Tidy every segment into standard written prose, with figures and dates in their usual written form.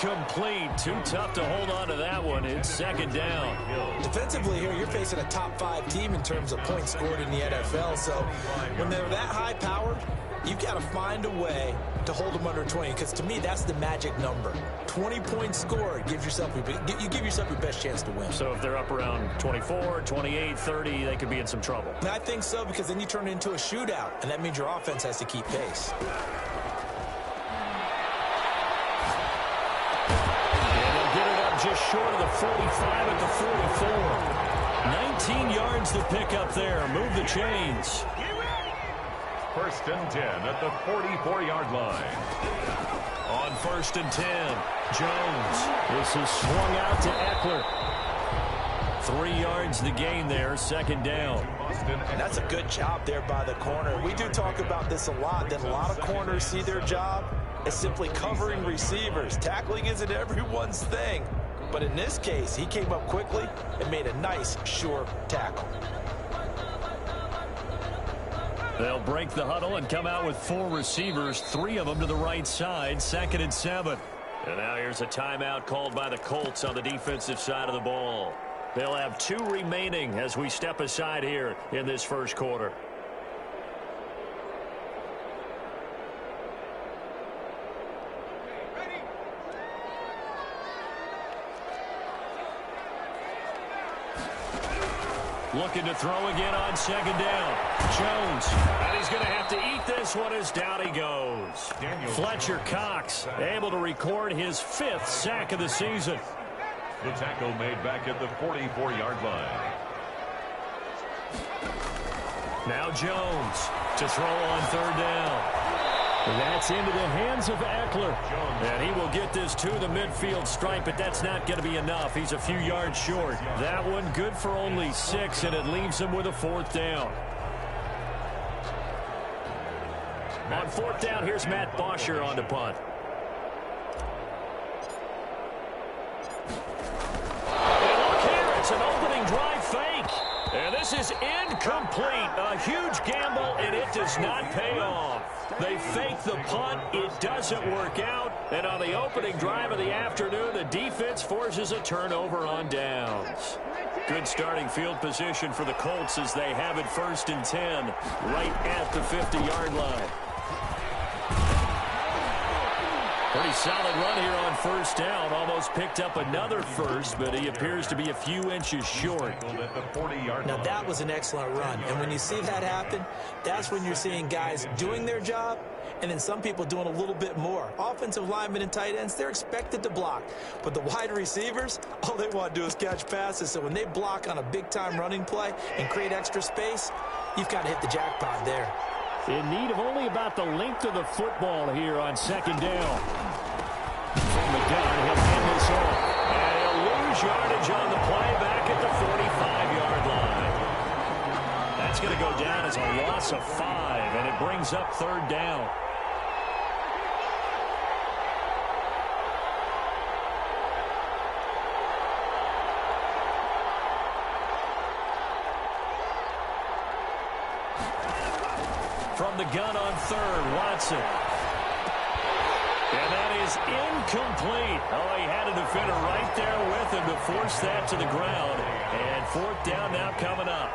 Incomplete. Too tough to hold on to that one. It's second down. Defensively here, you're facing a top-5 team in terms of points scored in the NFL. So when they're that high-powered, you've got to find a way to hold them under 20, because to me, that's the magic number. 20 points scored, you give yourself your best chance to win. So if they're up around 24, 28, 30, they could be in some trouble. And I think so, because then you turn it into a shootout, and that means your offense has to keep pace. And they'll get it up just short of the 45 at the 44. 19 yards to pick up there. Move the chains. First and 10 at the 44-yard line. On first and 10, Jones. This is swung out to Eckler. 3 yards the gain there, second down. And that's a good job there by the corner. We do talk about this a lot, that a lot of corners see their job as simply covering receivers. Tackling isn't everyone's thing. But in this case, he came up quickly and made a nice, sure tackle. They'll break the huddle and come out with 4 receivers, 3 of them to the right side, second and 7. And now here's a timeout called by the Colts on the defensive side of the ball. They'll have 2 remaining as we step aside here in this first quarter. Looking to throw again on second down. Jones. And he's going to have to eat this one as down he goes. Fletcher Cox able to record his 5th sack of the season. The tackle made back at the 44-yard line. Now Jones to throw on third down. That's into the hands of Eckler. And he will get this to the midfield stripe, but that's not going to be enough. He's a few yards short. That one good for only 6, and it leaves him with a 4th down. On 4th down, here's Matt Bosher on the punt. And look here, it's an opening drive fake. And this is incomplete. A huge gamble, and it does not pay off. They fake the punt. It doesn't work out. And on the opening drive of the afternoon, the defense forces a turnover on downs. Good starting field position for the Colts as they have it first and 10 right at the 50-yard line. Pretty solid run here on first down. Almost picked up another first, but he appears to be a few inches short. Now, that was an excellent run. And when you see that happen, that's when you're seeing guys doing their job and then some people doing a little bit more. Offensive linemen and tight ends, they're expected to block. But the wide receivers, all they want to do is catch passes. So when they block on a big-time running play and create extra space, you've got to hit the jackpot there. In need of only about the length of the football here on second down. From the gun, he'll hand this off. And he'll lose yardage on the play back at the 45-yard line. That's going to go down as a loss of 5, and it brings up third down. From the gun on third, Watson. And that is incomplete. Oh, he had a defender right there with him to force that to the ground. And 4th down now coming up.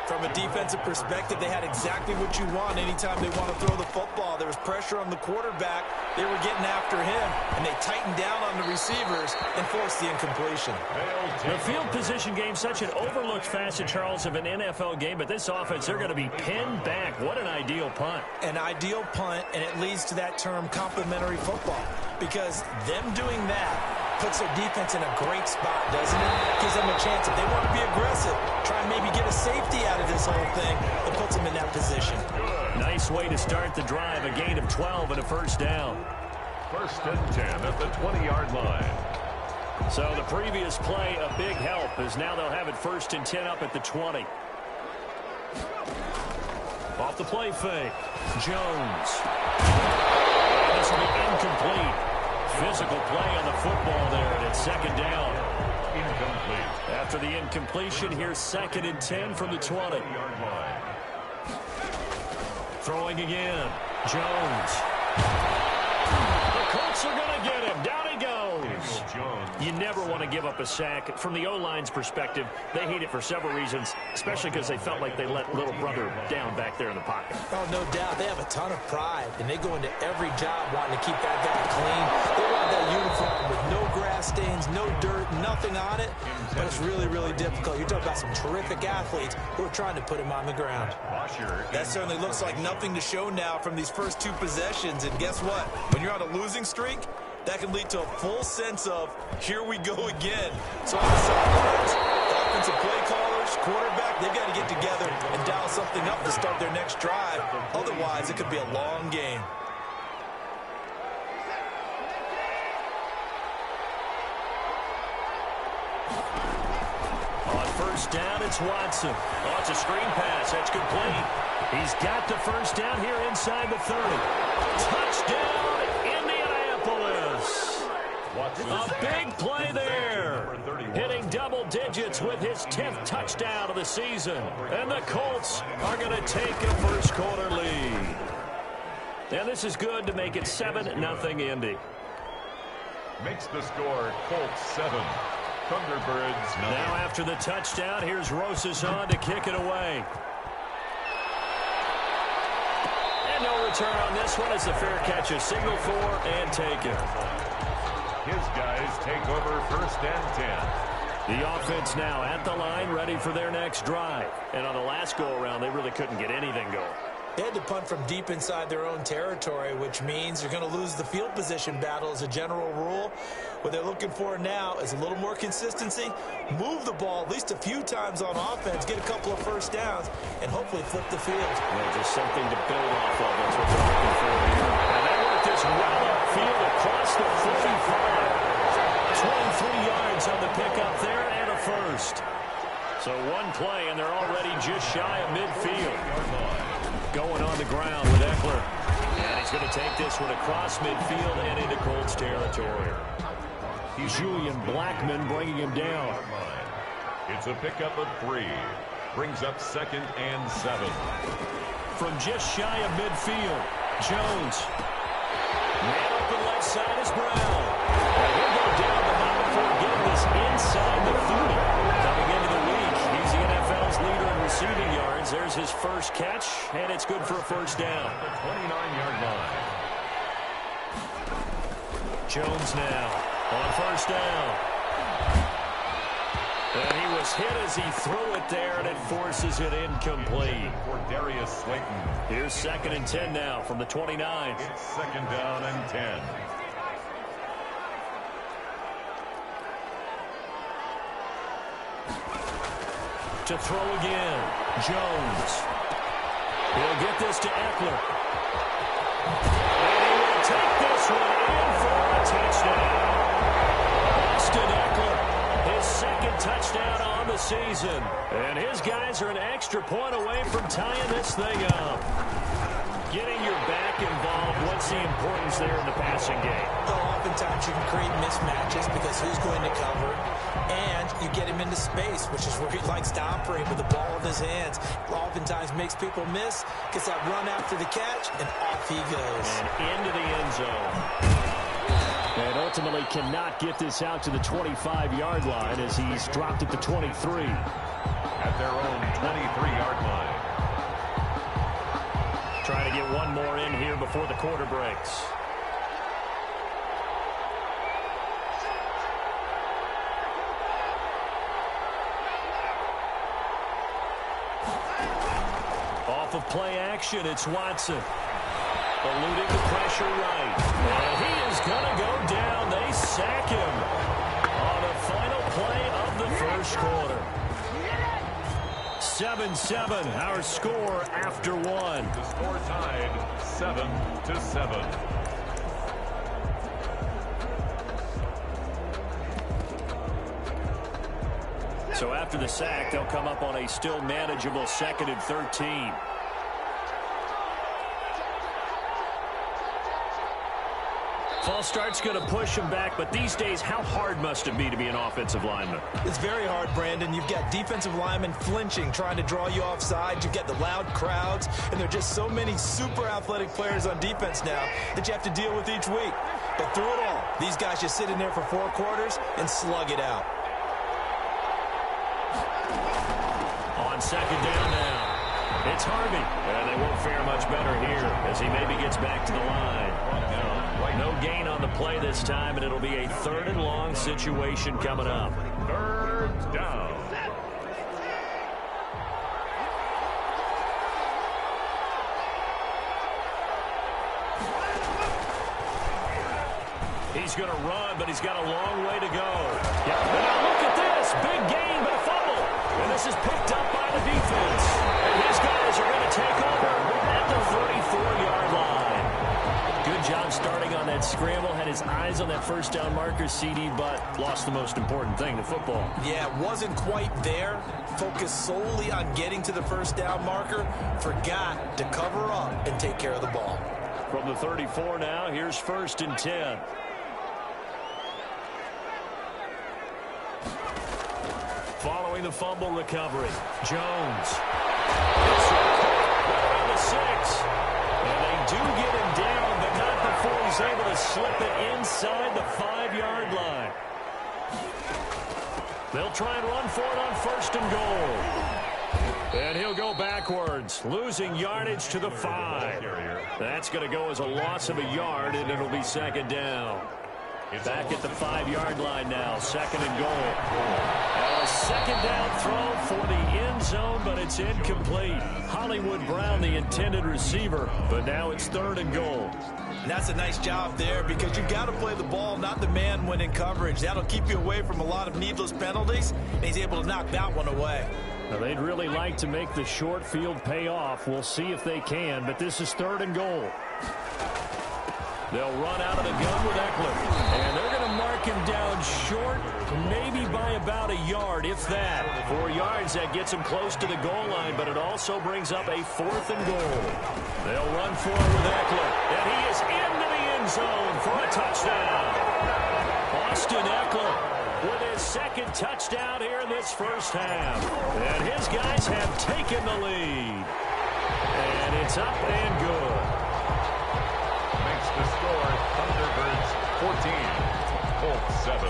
From a defensive perspective, they had exactly what you want anytime they want to throw the football. There was pressure on the quarterback. They were getting after him, and they tightened down on the receivers and forced the incompletion. The field position game, such an overlooked facet, Charles, of an NFL game, but this offense, they're going to be pinned back. What an ideal punt. An ideal punt, and it leads to that term complementary football, because them doing that puts their defense in a great spot, doesn't it? Gives them a chance. If they want to be aggressive, try and maybe get a safety out of this whole thing, it puts them in that position. Nice way to start the drive, a gain of 12 and a first down. First and 10 at the 20-yard line. So the previous play, a big help, as now they'll have it first and 10 up at the 20. Off the play fake, Jones. And this will be incomplete. Physical play on the football there, and it's second down. Incomplete. After the incompletion, here's second and 10 from the 20. Throwing again, Jones. The Colts are going to get him. Down he goes. You never want to give up a sack. From the O-line's perspective, they hate it for several reasons, especially because they felt like they let little brother down back there in the pocket. Oh, no doubt. They have a ton of pride, and they go into every job wanting to keep that guy clean. They want that uniform with no grass stains, no dirt, nothing on it, but it's really, really difficult. You're talking about some terrific athletes who are trying to put him on the ground. That certainly looks like nothing to show now from these first two possessions, and guess what? When you're on a losing streak, that can lead to a full sense of, here we go again. So on the sidelines, offensive play callers, quarterback, they've got to get together and dial something up to start their next drive. Otherwise, it could be a long game. On first down, it's Watson. Oh, it's a screen pass. That's complete. He's got the first down here inside the 30. Touchdown, Indianapolis. A big play there. Hitting double digits with his 10th touchdown of the season. And the Colts are going to take a first quarter lead. And this is good to make it 7-0 Indy. Makes the score Colts 7. Thunderbirds 9. Now after the touchdown, here's Rosas on to kick it away. And no return on this one as the fair catch is signaled for and taken. His guys take over first and 10. The offense now at the line, ready for their next drive. And on the last go-around, they really couldn't get anything going. They had to punt from deep inside their own territory, which means you're going to lose the field position battle as a general rule. What they're looking for now is a little more consistency, move the ball at least a few times on offense, get a couple of first downs, and hopefully flip the field. Well, just something to build off of. That's what they're looking for here. And they work this well upfield across the 45. 23 yards on the pickup there and a first. So one play, and they're already just shy of midfield. Going on the ground with Eckler. And he's going to take this one across midfield and into Colts territory. Julian Blackmon bringing him down. It's a pickup of 3. Brings up second and 7. From just shy of midfield, Jones. Man open left side is Brown. And he'll go down the mountain for getting this inside the 30. Coming into the week, he's the NFL's leader in receiving yards. There's his first catch, and it's good for a first down. The 29-yard line. Jones now on first down. And he was hit as he threw it there, and it forces it incomplete. For Darius Slayton. Here's second and 10 now from the 29. It's second down and 10. To throw again, Jones. He'll get this to Eckler. And he will take this one in for a touchdown. Austin Eckler, his second touchdown on the season. And his guys are an extra point away from tying this thing up. Getting your back involved, what's the importance there in the passing game? Well, oftentimes you can create mismatches because who's going to cover, and you get him into space, which is where he likes to operate with the ball in his hands. Oftentimes makes people miss, gets that run after the catch, and off he goes. And into the end zone. And ultimately cannot get this out to the 25-yard line as he's dropped at the 23. At their own 23-yard line. Trying to get one more in here before the quarter breaks. Off of play action, it's Watson. Eluding the pressure right. And he is going to go down. They sack him on the final play of the first quarter. 7-7, our score after one. The score tied 7-7. So after the sack, they'll come up on a still manageable 2nd and 13. False start's going to push him back, but these days, how hard must it be to be an offensive lineman? It's very hard, Brandon. You've got defensive linemen flinching, trying to draw you offside. You've got the loud crowds, and there are just so many super athletic players on defense now that you have to deal with each week. But through it all, these guys just sit in there for 4 quarters and slug it out. On second down now, it's Harvey. And they won't fare much better here as he maybe gets back to the line. No gain on the play this time, and it'll be a 3rd and long situation coming up. 3rd down. He's going to run, but he's got a long way to go. Yeah. And now look at this. Big gain, but a fumble. And this is picked up by the defense. And his guys are going to take over at the 34-yard line. Good job starting on that scramble. Had his eyes on that first down marker, CD, but lost the most important thing, the football. Yeah, wasn't quite there. Focused solely on getting to the first down marker. Forgot to cover up and take care of the ball. From the 34 now, here's 1st and 10. Following the fumble recovery, Jones. Right around the 6. And they do get him down, but not before he's able to slip it inside the 5-yard line. They'll try and run for it on 1st and goal. And he'll go backwards, losing yardage to the 5. That's going to go as a loss of a yard, and it'll be 2nd down. Back at the 5-yard line now, 2nd and goal. And a 2nd down throw for the end zone, but it's incomplete. Hollywood Brown, the intended receiver, but now it's 3rd and goal. And that's a nice job there because you've got to play the ball, not the man when in coverage. That'll keep you away from a lot of needless penalties, and he's able to knock that one away. Now, they'd really like to make the short field pay off. We'll see if they can, but this is 3rd and goal. They'll run out of the gun with Eckler. And they're going to mark him down short, maybe by about a yard, if that. 4 yards, that gets him close to the goal line, but it also brings up a 4th and goal. They'll run for it with Eckler. And he is into the end zone for a touchdown. Austin Eckler with his 2nd touchdown here in this first half. And his guys have taken the lead. And it's up and good. The score, Thunderbirds 14, Colts 7.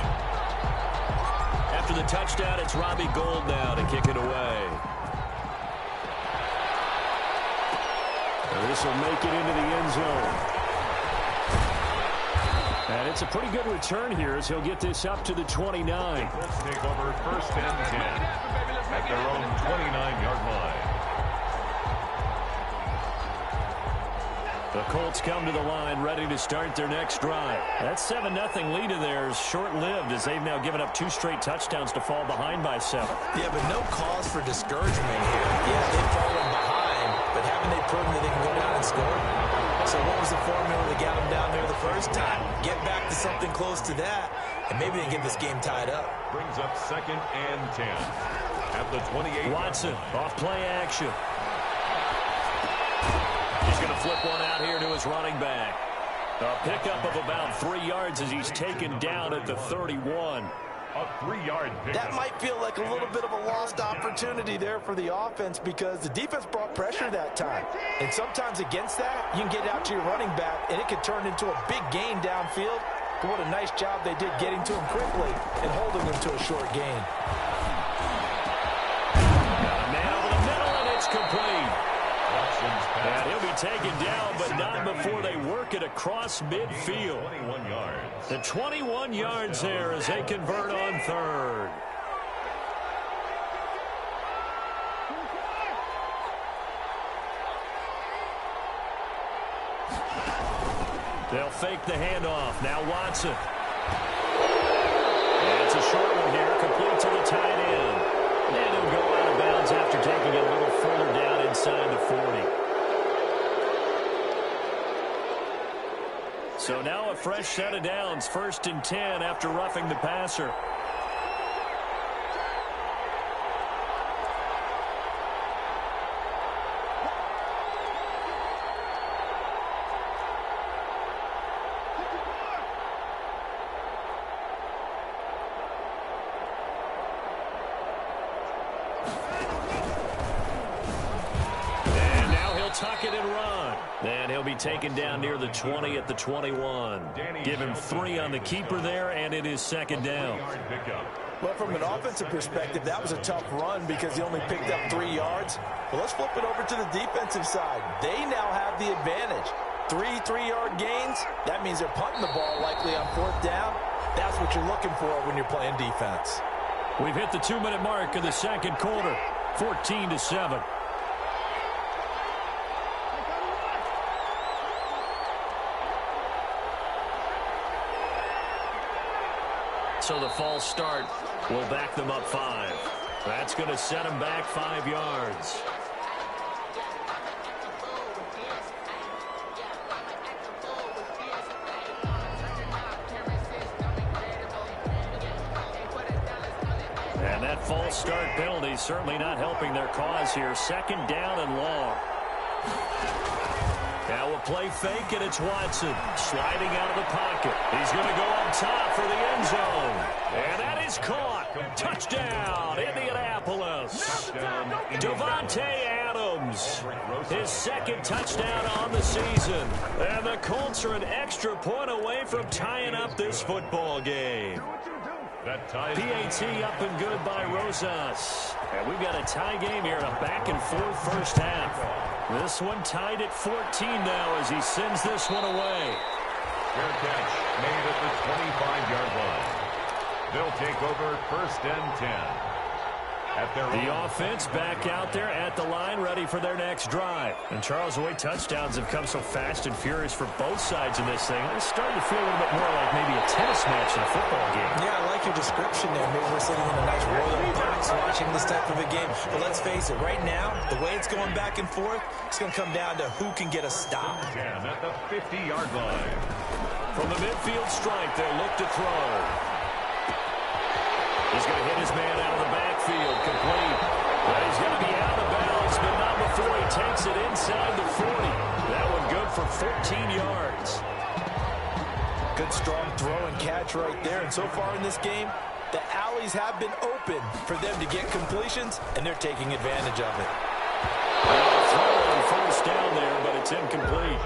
After the touchdown, it's Robbie Gould now to kick it away. And this will make it into the end zone. And it's a pretty good return here as he'll get this up to the 29. Colts take over 1st and 10 at their own 29-yard line. The Colts come to the line ready to start their next drive. That 7-0 lead of theirs short-lived as they've now given up 2 straight touchdowns to fall behind by 7. Yeah, but no cause for discouragement here. Yeah, they've fallen behind, but haven't they proven that they can go down and score? So what was the formula that got them down there the first time? Get back to something close to that, and maybe they get this game tied up. Brings up 2nd and 10 at the 28. Watson off play action. He's going to flip one out here to his running back. A pickup of about 3 yards as he's taken down at the 31. A 3-yard pickup. That might feel like a little bit of a lost opportunity there for the offense because the defense brought pressure that time. And sometimes against that, you can get out to your running back, and it could turn into a big gain downfield. But what a nice job they did getting to him quickly and holding him to a short gain. Got a man over the middle, and it's complete. And he'll be taken down, but not before they work it across midfield. 21 yards. The 21 yards there as they convert on 3rd. They'll fake the handoff. Now Watson. And it's a short one here, complete to the tight end. And he'll go out of bounds after taking it a little further down inside the 40. So now a fresh set of downs, 1st and 10 after roughing the passer. he'll be taken down near the 20 at the 21. Give him 3 on the keeper there, and it is second down. Well, from an offensive perspective, that was a tough run because he only picked up 3 yards. Well, let's flip it over to the defensive side. They now have the advantage. 3 3-yard gains, that means they're punting the ball likely on 4th down. That's what you're looking for when you're playing defense. We've hit the 2-minute mark of the second quarter, 14-7. So the false start will back them up 5. That's going to set them back 5 yards. And that false start penalty certainly not helping their cause here. Second down and long. Now we'll play fake, and it's Watson sliding out of the pocket. He's going to go up top for the end zone. And that is caught. Touchdown, Indianapolis. Davante Adams, his second touchdown on the season. And the Colts are an extra point away from tying up this football game. PAT up and good by Rosas. And we've got a tie game here, a back-and-forth first half. This one tied at 14 now as he sends this one away. Fair catch made at the 25-yard line. They'll take over 1st and 10. The offense back out there at the line, ready for their next drive. And Charles, the way touchdowns have come so fast and furious for both sides in this thing, it's starting to feel a little bit more like maybe a tennis match in a football game. Yeah, I like your description there. Maybe we're sitting in a nice royal box watching this type of a game. But let's face it, right now, the way it's going back and forth, it's going to come down to who can get a stop. At the 50-yard line. From the midfield strike, they'll look to throw. He's going to hit his man out of the backfield, complete. But he's going to be out of bounds, but not before he takes it inside the 40. That one good for 14 yards. Good strong throw and catch right there. And so far in this game, the alleys have been open for them to get completions, and they're taking advantage of it. First down there, but it's incomplete.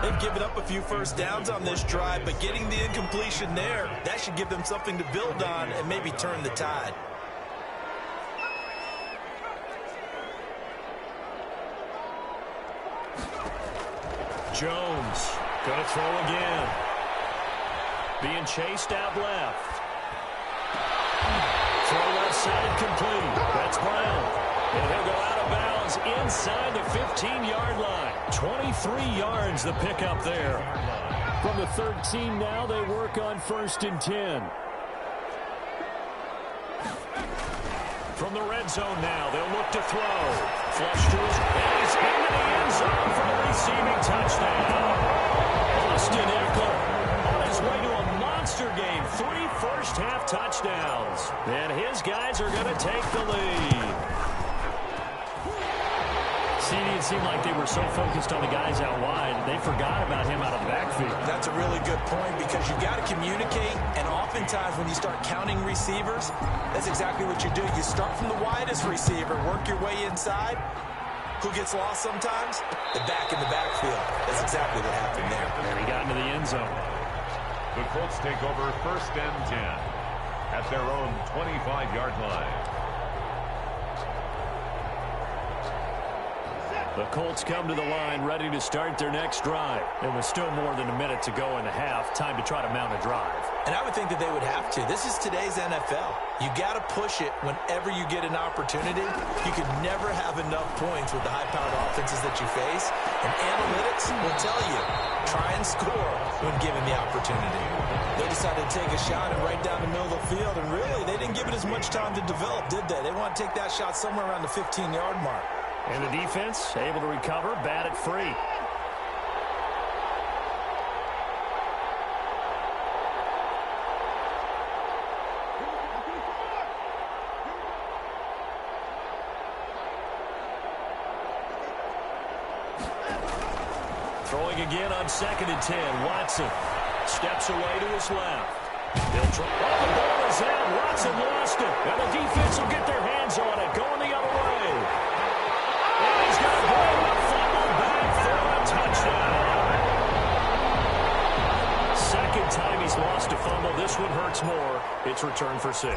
They've given up a few first downs on this drive, but getting the incompletion there, that should give them something to build on and maybe turn the tide. Jones going to throw again. Being chased out left. Throw left side complete. That's Brown. And he'll go out of bounds inside the 15-yard line. 23 yards the pickup there. From the 13 now, they work on 1st and 10. From the red zone now, they'll look to throw. Flush to his, and he's into the end zone for the receiving touchdown. Austin Eckler on his way to a monster game. 3 first-half touchdowns. And his guys are going to take the lead. It seemed like they were so focused on the guys out wide, they forgot about him out of the backfield. That's a really good point because you've got to communicate, and oftentimes when you start counting receivers, that's exactly what you do. You start from the widest receiver, work your way inside. Who gets lost sometimes? The back in the backfield. That's exactly what happened there. And he got into the end zone. The Colts take over 1st and 10 at their own 25-yard line. The Colts come to the line ready to start their next drive. And with still more than a minute to go in the half, time to try to mount a drive. And I would think that they would have to. This is today's NFL. You got to push it whenever you get an opportunity. You can never have enough points with the high-powered offenses that you face. And analytics will tell you, try and score when given the opportunity. They decided to take a shot and right down the middle of the field. And really, they didn't give it as much time to develop, did they? They want to take that shot somewhere around the 15-yard mark. And the defense able to recover, bat it free. Throwing again on 2nd and 10. Watson steps away to his left. He'll try. Oh, the ball is out. Watson lost it. And the defense will get their hands on it. Going the other way. And he's got a ball, a fumble back for a touchdown. second time he's lost a fumble. This one hurts more. It's returned for 6.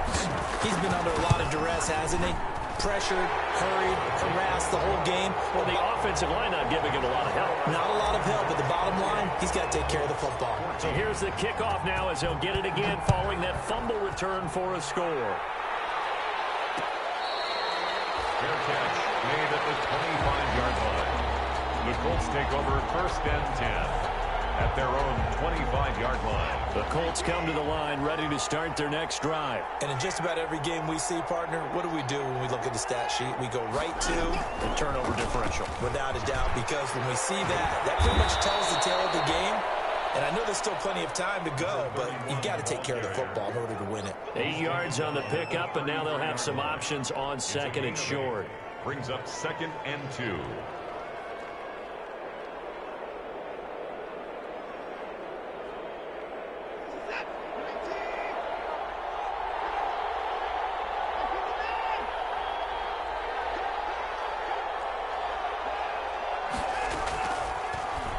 He's been under a lot of duress, hasn't he? Pressured, hurried, harassed the whole game. Well, the offensive line not giving him a lot of help. Not a lot of help, but the bottom line, he's got to take care of the football. So here's the kickoff now as he'll get it again following that fumble return for a score. Fair catch made at the 25-yard line. The Colts take over 1st and 10 at their own 25-yard line. The Colts come to the line ready to start their next drive. And in just about every game we see, partner, what do we do when we look at the stat sheet? We go right to the turnover differential. Without a doubt, because when we see that pretty much tells the tale of the game. And I know there's still plenty of time to go, but you've got to take care of the football in order to win it. 8 yards on the pickup, and now they'll have some options on 2nd and short. Brings up 2nd and 2.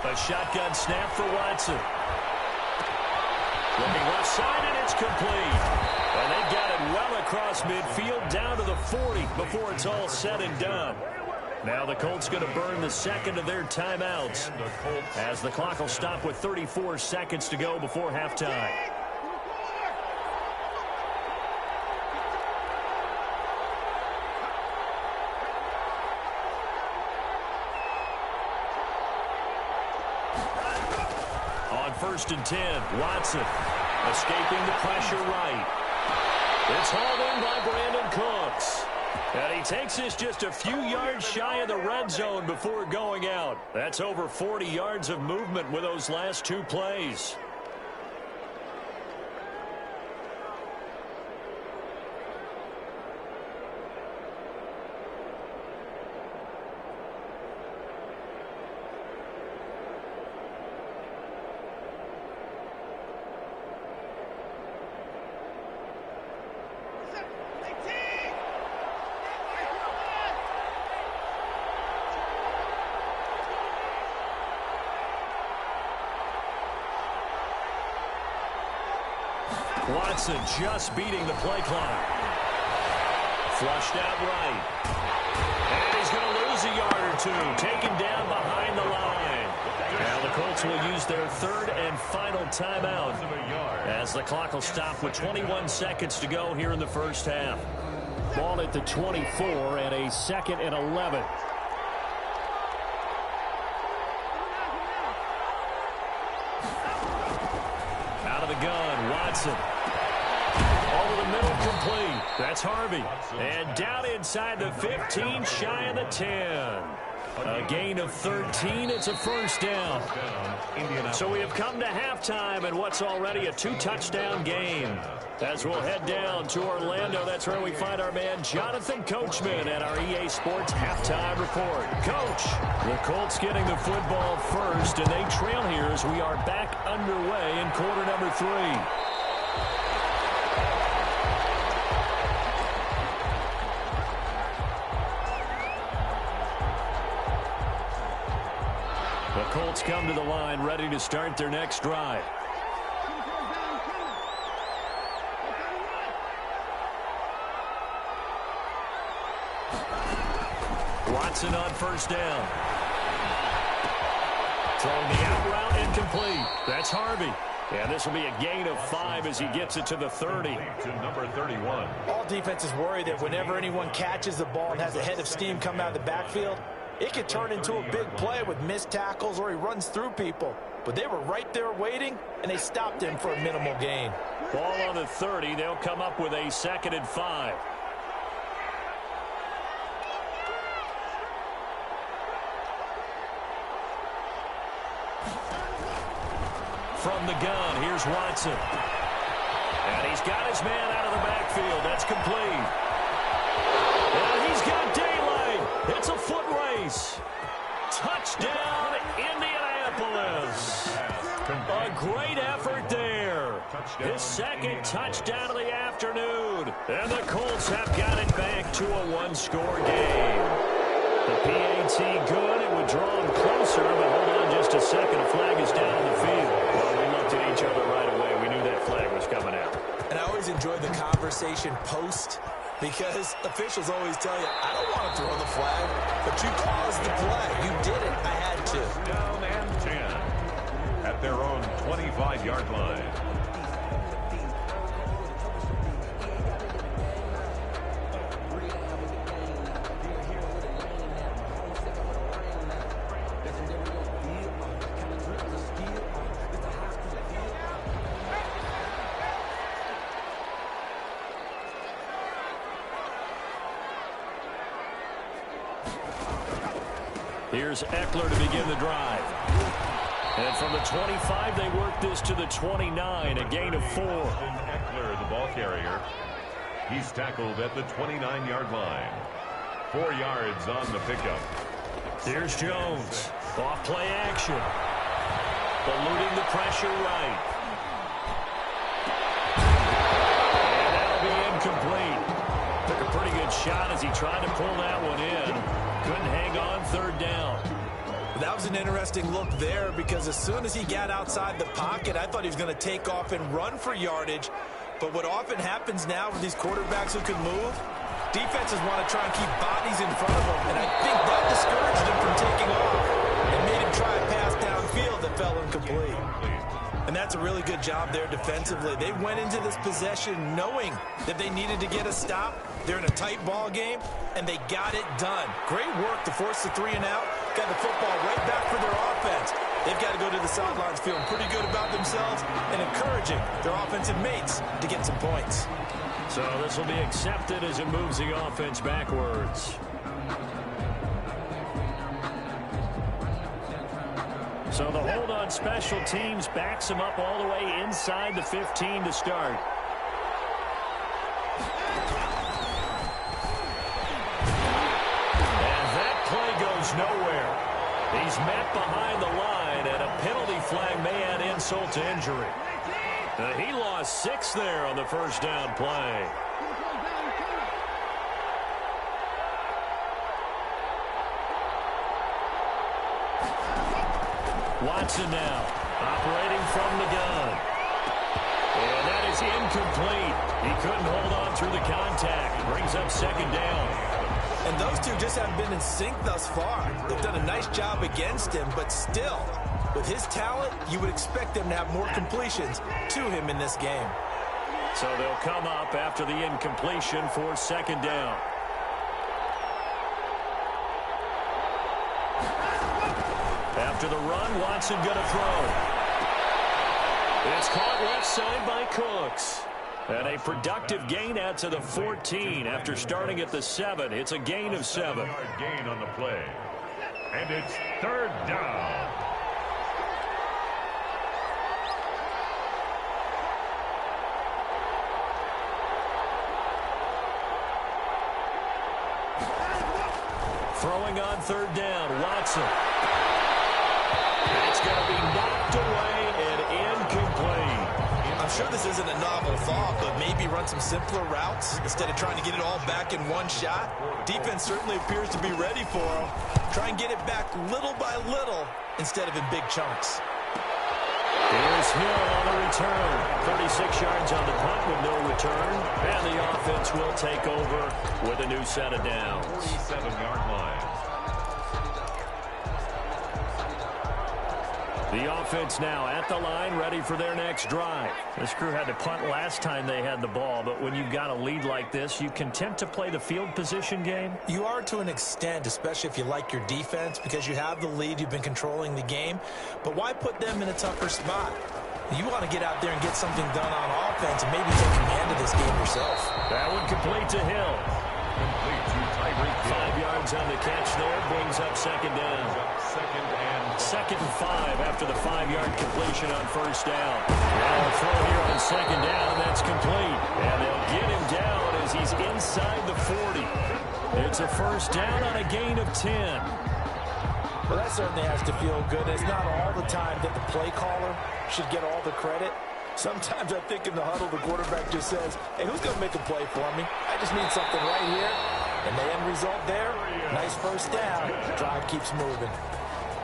A shotgun snap for Watson. Looking left side, and it's complete. And they got it well across midfield down to the 40 before it's all said and done. Now the Colts going to burn the second of their timeouts as the clock will stop with 34 seconds to go before halftime. On 1st and 10, Watson escaping the pressure right. It's hauled in by Brandon Cooks. And he takes this just a few yards shy of the red zone before going out. That's over 40 yards of movement with those last 2 plays. Watson just beating the play clock. Flushed out right. And he's going to lose a yard or 2. Taken down behind the line. Now the Colts will use their 3rd and final timeout as the clock will stop with 21 seconds to go here in the first half. Ball at the 24 and a 2nd and 11. Out of the gun, Watson. Over the middle, complete. That's Harvey. And down inside the 15, shy of the 10. A gain of 13. It's a first down. So we have come to halftime in what's already a 2-touchdown game. As we'll head down to Orlando, that's where we find our man Jonathan Coachman at our EA Sports Halftime Report. Coach, the Colts getting the football first, and they trail here as we are back underway in quarter number 3. The Colts come to the line ready to start their next drive. Watson on first down. Throwing the out route, incomplete. That's Harvey. And this will be a gain of 5 as he gets it to the 30. To number 31. All defenses worry that whenever anyone catches the ball and has a head of steam come out of the backfield, it could turn into a big play with missed tackles or he runs through people. But they were right there waiting, and they stopped him for a minimal gain. Ball on the 30. They'll come up with a 2nd and 5. From the gun, here's Watson. And he's got his man out of the backfield. That's complete. And he's got daylight. It's a foot race. Touchdown, Indianapolis. A great effort there. His 2nd touchdown of the afternoon. And the Colts have got it back to a 1-score game. The PAT good. It would draw him closer, but hold on just a second. A flag is down on the field. Well, we looked at each other right away. enjoy the conversation post, because officials always tell you, I don't want to throw the flag, but you caused the play. You did it. I had to. Down and 10 at their own 25-yard line. Here's Eckler to begin the drive. And from the 25, they work this to the 29, a gain of 4. Eckler, the ball carrier. He's tackled at the 29-yard line. 4 yards on the pickup. Here's Jones. Off play action. Eluding the pressure right. And that'll be incomplete. Took a pretty good shot as he tried to pull that one in. Couldn't hang on third down. That was an interesting look there, because as soon as he got outside the pocket, I thought he was going to take off and run for yardage. But what often happens now with these quarterbacks who can move, defenses want to try and keep bodies in front of them, and I think that discouraged him from taking off and made him try a pass downfield that fell incomplete. And that's a really good job there defensively. They went into this possession knowing that they needed to get a stop. They're in a tight ball game, and they got it done. Great work to force the 3 and out. Got the football right back for their offense. They've got to go to the sidelines feeling pretty good about themselves and encouraging their offensive mates to get some points. So this will be accepted as it moves the offense backwards. So the hold on special teams backs him up all the way inside the 15 to start. And that play goes nowhere. He's met behind the line, and a penalty flag may add insult to injury. He lost 6 there on the first down play. Watson now, operating from the gun. And that is incomplete. He couldn't hold on through the contact. Brings up second down. And those two just haven't been in sync thus far. They've done a nice job against him, but still, with his talent, you would expect them to have more completions to him in this game. So they'll come up after the incompletion for second down. After the run, Watson going to throw. It's caught left side by Cooks. And a productive gain out to the 14 after starting at the 7. It's a gain of 7. Gain on the play. And it's third down. Throwing on third down, Watson. It's going to be knocked away and incomplete. I'm sure this isn't a novel thought, but maybe run some simpler routes instead of trying to get it all back in one shot. Defense certainly appears to be ready for him. Try and get it back little by little instead of in big chunks. Here's Hill on the return. 36 yards on the punt with no return. And the offense will take over with a new set of downs. 47-yard line. The offense now at the line, ready for their next drive. This crew had to punt last time they had the ball, but when you've got a lead like this, you content to play the field position game? You are to an extent, especially if you like your defense, because you have the lead, you've been controlling the game. But why put them in a tougher spot? You want to get out there and get something done on offense and maybe take command of this game yourself. That one complete to Hill. Complete to Tyreek Hill. 5 yards on the catch there, brings up second down. Second and 5 after the 5-yard completion on first down. Now a throw here on second down, and that's complete. And they'll get him down as he's inside the 40. It's a first down on a gain of 10. Well, that certainly has to feel good. It's not all the time that the play caller should get all the credit. Sometimes I think in the huddle, the quarterback just says, hey, who's going to make a play for me? I just need something right here. And the end result there, nice first down. Drive keeps moving.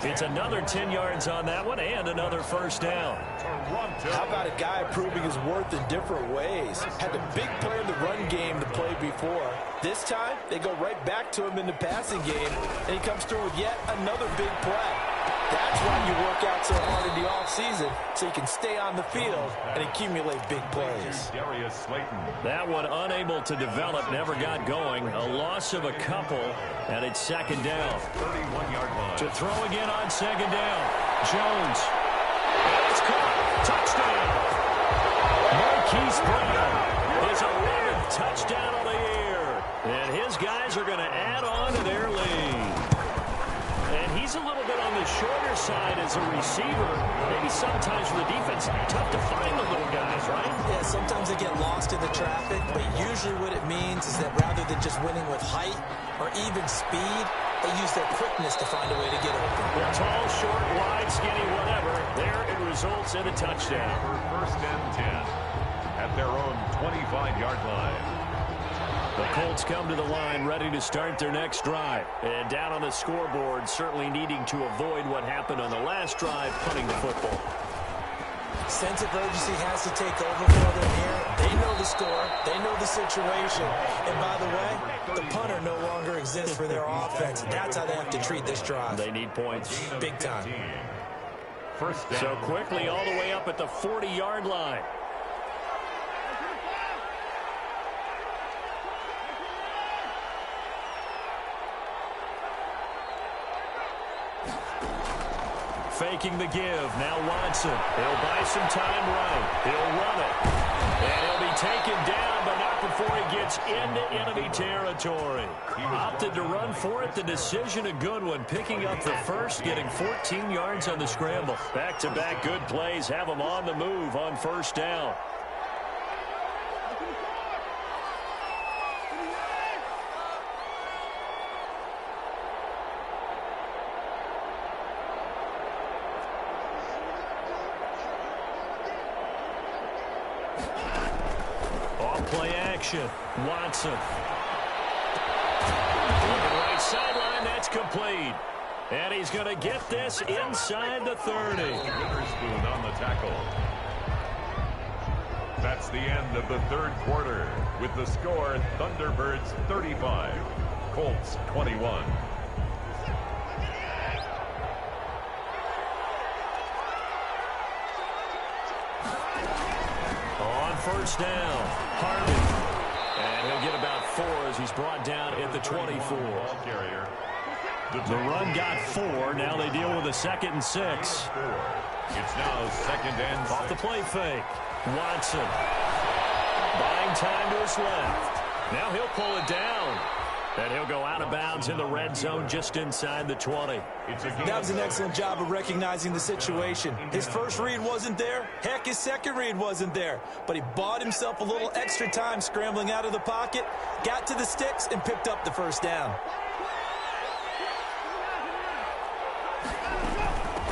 It's another 10 yards on that one and another first down. How about a guy proving his worth in different ways? Had a big play in the run game to play before. This time, they go right back to him in the passing game, and he comes through with yet another big play. That's why you work out so hard in the offseason, so you can stay on the field and accumulate big plays. That one unable to develop, never got going. A loss of a couple, and it's second down. 31-yard line. To throw again on second down. Jones. And it's caught. Touchdown. Marquise Brown. His 11th touchdown of the year. And his guys are going to add on to their lead. And he's a little bit on the shorter side as a receiver. Maybe sometimes for the defense, tough to find the little guys, right? Yeah, sometimes they get lost in the traffic, but usually what it means is that rather than just winning with height or even speed, they use their quickness to find a way to get open. Well, tall, short, wide, skinny, whatever. There it results in a touchdown. First and 10 at their own 25-yard line. The Colts come to the line ready to start their next drive. And down on the scoreboard, certainly needing to avoid what happened on the last drive, punting the football. Sense of urgency has to take over for them here. They know the score. They know the situation. And by the way, the punter no longer exists for their offense. That's how they have to treat this drive. They need points. Big time. First down. So quickly all the way up at the 40-yard line. Faking the give. Now Watson. He'll buy some time right. He'll run it. And he'll be taken down, but not before he gets into enemy territory. Opted to run for it. The decision a good one. Picking up the first, getting 14 yards on the scramble. Back-to-back good plays have him on the move on first down. Play action. Watson. On the right sideline, that's complete. And he's going to get this inside the 30. Witherspoon on the tackle. That's the end of the third quarter. With the score, Thunderbirds 35, Colts 21. On first down, Harvey. And he'll get about 4 as he's brought down at the 24. Ball carrier. The run got 4. Now they deal with a 2nd and 6. It's now 2nd and 6. Off the play fake. Watson. Buying time to his left. Now he'll pull it down. And he'll go out of bounds in the red zone just inside the 20. That was an excellent job of recognizing the situation. His first read wasn't there. Heck, his second read wasn't there. But he bought himself a little extra time scrambling out of the pocket, got to the sticks, and picked up the first down.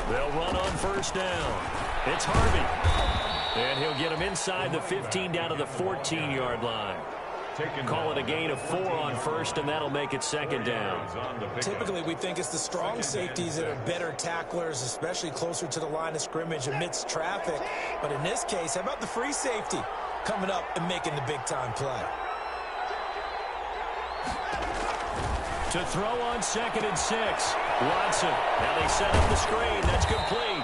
They'll run on first down. It's Harvey. And he'll get him inside the 15 down to the 14-yard line. Call it a gain of 4 on first, and that'll make it 2nd down. Typically, we think it's the strong safeties that are better tacklers, especially closer to the line of scrimmage amidst traffic. But in this case, how about the free safety coming up and making the big-time play? To throw on 2nd and 6. Watson. Now they set up the screen. That's complete.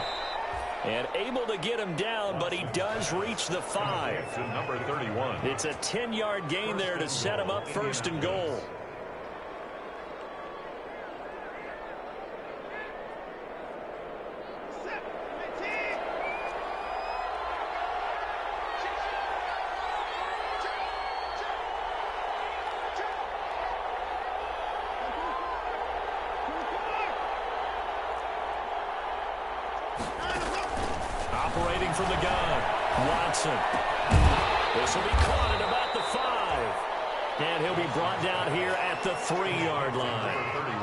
And able to get him down, but he does reach the 5. To number 31. It's a 10-yard gain there to set him up 1st and goal. Operating from the gun, Watson. This will be caught at about the 5. And he'll be brought down here at the 3-yard line.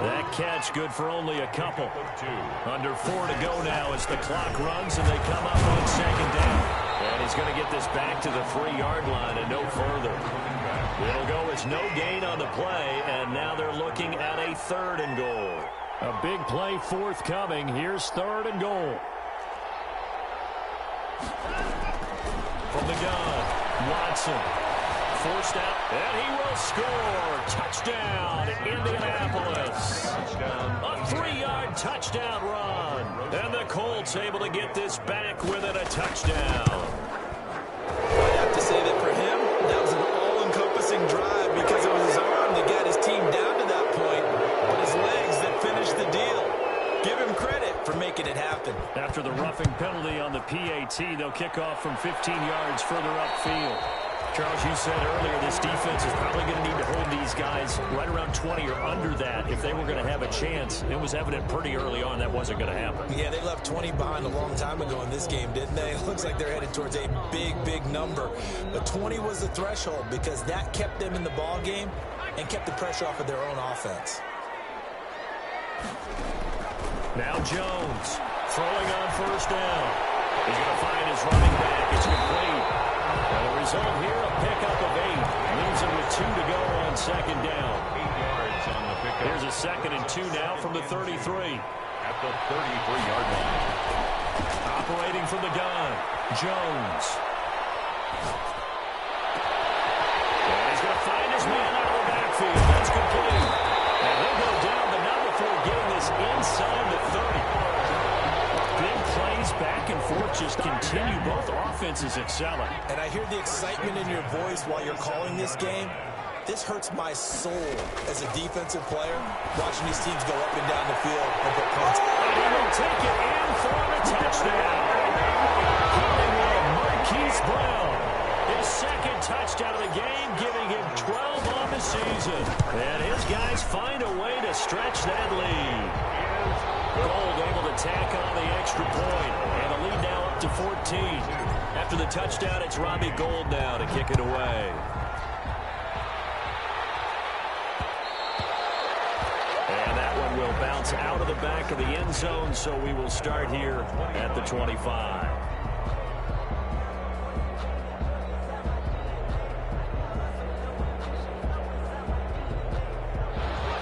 That catch good for only a couple. Under 4 to go now as the clock runs and they come up on 2nd down. And he's going to get this back to the 3-yard line and no further. It'll go as no gain on the play, and now they're looking at a 3rd and goal. A big play forthcoming. Here's 3rd and goal. From the gun, Watson. Forced out, and he will score. Touchdown, Indianapolis. A 3-yard touchdown run. And the Colts able to get this back within a touchdown. I have to say that for him, that was an all-encompassing drive because it was his arm that got his team down to that point, but his legs that finished the deal. Give him credit for making it happen. After the roughing penalty on the PAT, they'll kick off from 15 yards further upfield. Charles, you said earlier this defense is probably going to need to hold these guys right around 20 or under that if they were going to have a chance. It was evident pretty early on that wasn't going to happen. Yeah, they left 20 behind a long time ago in this game, didn't they? It looks like they're headed towards a big, big number. But 20 was the threshold because that kept them in the ball game and kept the pressure off of their own offense. Now Jones throwing on 1st down. He's going to find his running back. It's complete. And the result here, a pickup of 8. Leaves him with 2 to go on 2nd down. 8 yards on the pickup. Here's a 2nd and 2 now from the 33. At the 33-yard line. Operating from the gun, Jones. And he's going to find his man out of the backfield. That's complete. And he'll go down, but not before getting this inside the 30. Big plays back and forth just continue. Both offenses excelling. And I hear the excitement in your voice while you're calling this game. This hurts my soul as a defensive player, watching these teams go up and down the field and put points. And he will take it in for a touchdown. Hollywood Marquise Brown. His 2nd touchdown of the game, giving him 12 on the season. And his guys find a way to stretch that lead. Gold able to tack on the extra point. And the lead now up to 14. After the touchdown, it's Robbie Gould now to kick it away. And that one will bounce out of the back of the end zone, so we will start here at the 25.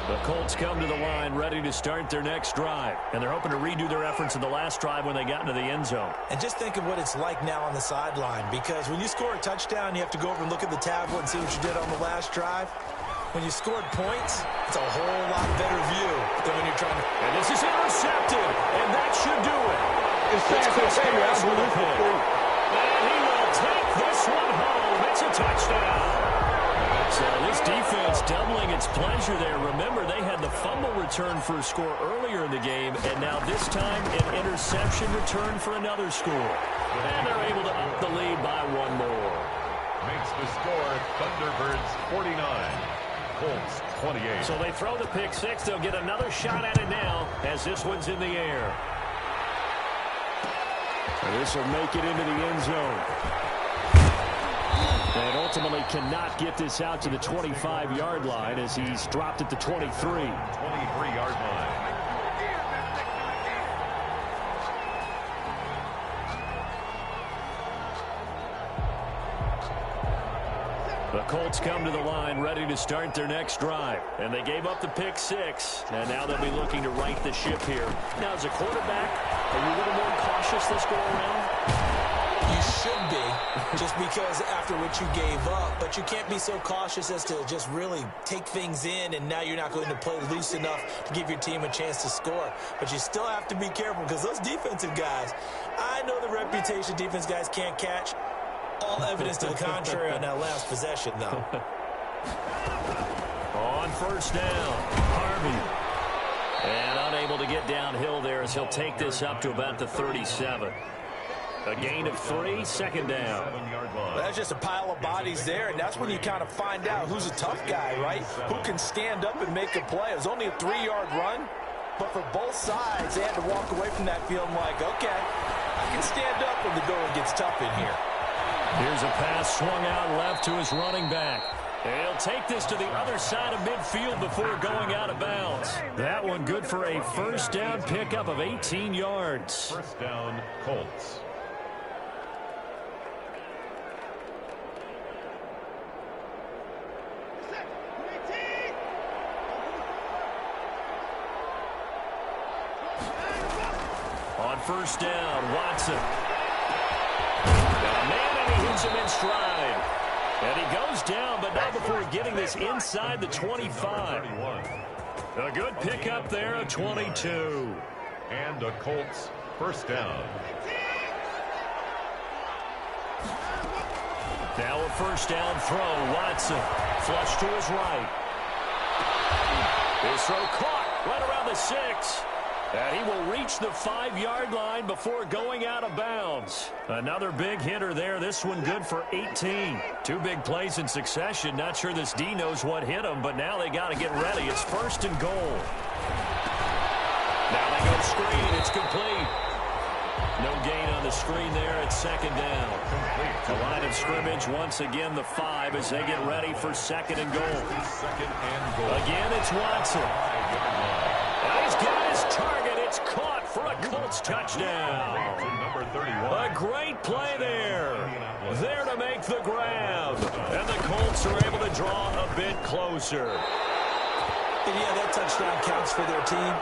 The Colts come to the line ready to start their next drive. And they're hoping to redo their efforts in the last drive when they got into the end zone. And just think of what it's like now on the sideline, because when you score a touchdown, you have to go over and look at the tablet and see what you did on the last drive. When you scored points, it's a whole lot better view than when you're trying to... And this is intercepted, and that should do it. It's Chris Harris with a pick. And he will take this one home. It's a touchdown. So this defense doubling its pleasure there. Remember, they had the fumble return for a score earlier in the game, and now this time an interception return for another score. And they're able to up the lead by 1 more. Makes the score Thunderbirds 49. Colts 28. So they throw the pick 6. They'll get another shot at it now as this one's in the air. And this will make it into the end zone. And ultimately cannot get this out to the 25-yard line as he's dropped at the 23. 23-yard line. The Colts come to the line ready to start their next drive. And they gave up the pick 6. And now they'll be looking to right the ship here. Now, as a quarterback, are you a little more cautious this go around? You should be, just because after what you gave up. But you can't be so cautious as to just really take things in, and now you're not going to play loose enough to give your team a chance to score. But you still have to be careful because those defensive guys, I know the reputation defense guys can't catch. All evidence to the contrary on that last possession, though. On 1st down, Harvey. And unable to get downhill there as he'll take this up to about the 37. A gain of 3, 2nd down. Well, that's just a pile of bodies there, and that's when you kind of find out who's a tough guy, right? Who can stand up and make a play. It was only a 3-yard run, but for both sides, they had to walk away from that field like, okay, I can stand up when the going gets tough in here. Here's a pass swung out left to his running back. And he'll take this to the other side of midfield before going out of bounds. That one good for a 1st down pickup of 18 yards. 1st down, Colts. first down. Watson. Now, man, and he hits him in stride. And he goes down, but not before getting this inside the 25. A good pickup there, a 22. And the Colts first down. Now a first down throw. Watson. Flush to his right. His throw caught right around the 6. And he will reach the 5-yard line before going out of bounds. Another big hitter there. This one good for 18. 2 big plays in succession. Not sure this D knows what hit him, but now they got to get ready. It's first and goal. Now they go screen. It's complete. No gain on the screen there. It's second down. The line of scrimmage once again the 5 as they get ready for second and goal. Again, it's Watson. And he's got his target. It's caught for a Colts touchdown. A great play there. There to make the grab. And the Colts are able to draw a bit closer. And yeah, that touchdown counts for their team.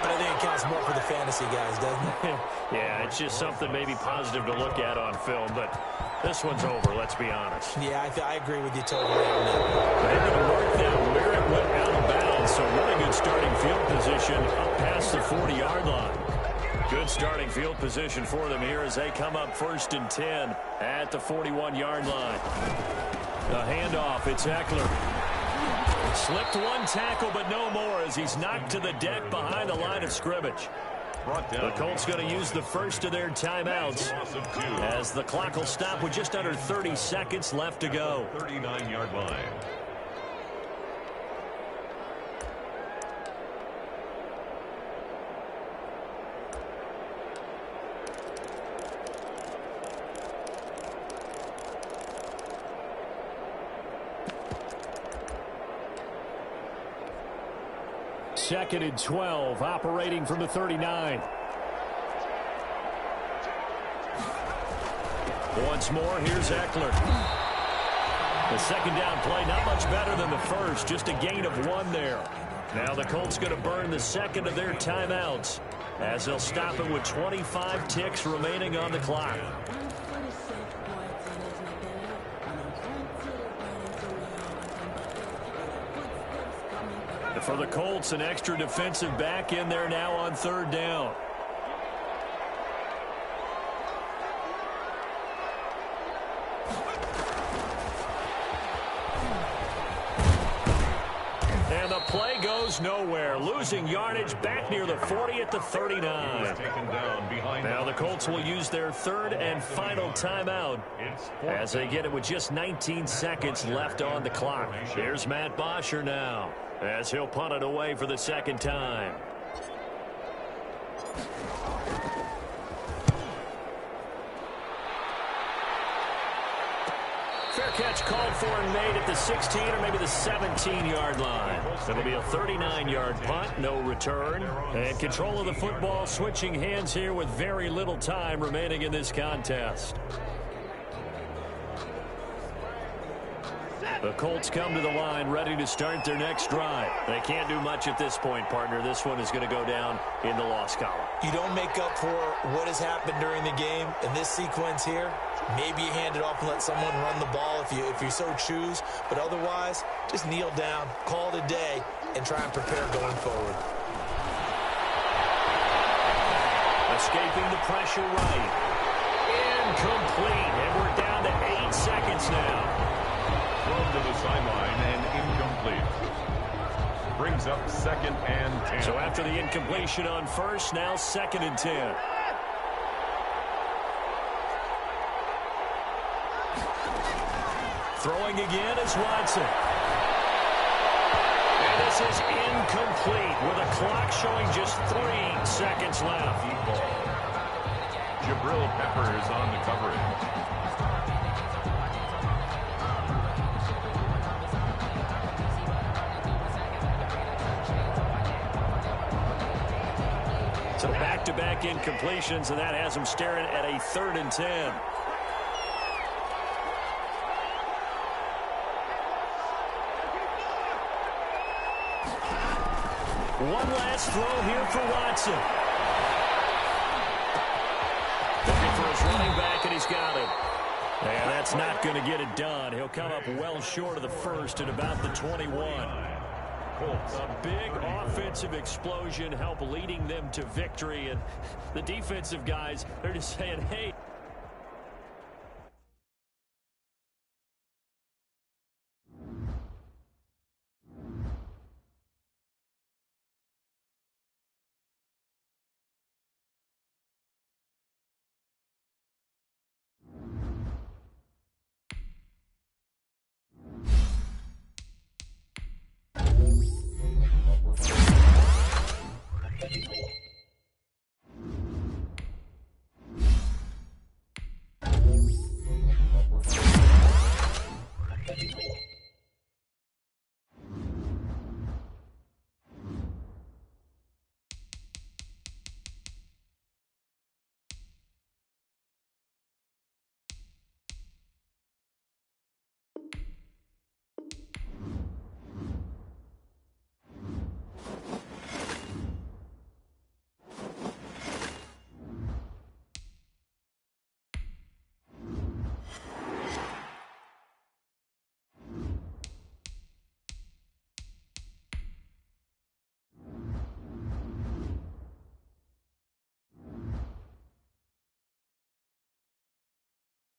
But I think it counts more for the fantasy guys, doesn't it? Yeah, it's just something maybe positive to look at on film, but this one's over, let's be honest. Yeah, I agree with you totally on that. They're going to mark that where it went out of bounds, so really good starting field position up past the 40-yard line. Good starting field position for them here as they come up first and 10 at the 41-yard line. The handoff, it's Eckler. Slipped one tackle, but no more as he's knocked to the deck behind the line of scrimmage. The Colts going to use the first of their timeouts as the clock will stop with just under 30 seconds left to go. 39-yard line. Second and 12, operating from the 39. Once more, here's Eckler. The second down play, not much better than the first, just a gain of 1 there. Now the Colts going to burn the second of their timeouts as they'll stop it with 25 ticks remaining on the clock. For the Colts, an extra defensive back in there now on third down. And the play goes nowhere. Losing yardage back near the 40 at the 39. Now the Colts will use their third and final timeout as they get it with just 19 seconds left on the clock. Here's Matt Bosher now, as he'll punt it away for the second time. Fair catch called for and made at the 16 or maybe the 17-yard line. It'll be a 39-yard punt, no return. And control of the football switching hands here with very little time remaining in this contest. The Colts come to the line ready to start their next drive. They can't do much at this point, partner. This one is going to go down in the loss column. You don't make up for what has happened during the game in this sequence here. Maybe you hand it off and let someone run the ball if you so choose. But otherwise, just kneel down, call it a day, and try and prepare going forward. Escaping the pressure right. Incomplete. And we're down to 8 seconds now. Thrown to the sideline and incomplete. Brings up second and 10. So after the incompletion on first, now second and 10. Throwing again is Watson. And this is incomplete with a clock showing just 3 seconds left. Jabril Peppers on the coverage. So back-to-back incompletions, and that has them staring at a 3rd and 10. One last throw here for Watson. he's got him. And that's not going to get it done. He'll come up well short of the first at about the 21. A big offensive explosion help leading them to victory. And the defensive guys, they're just saying, hey,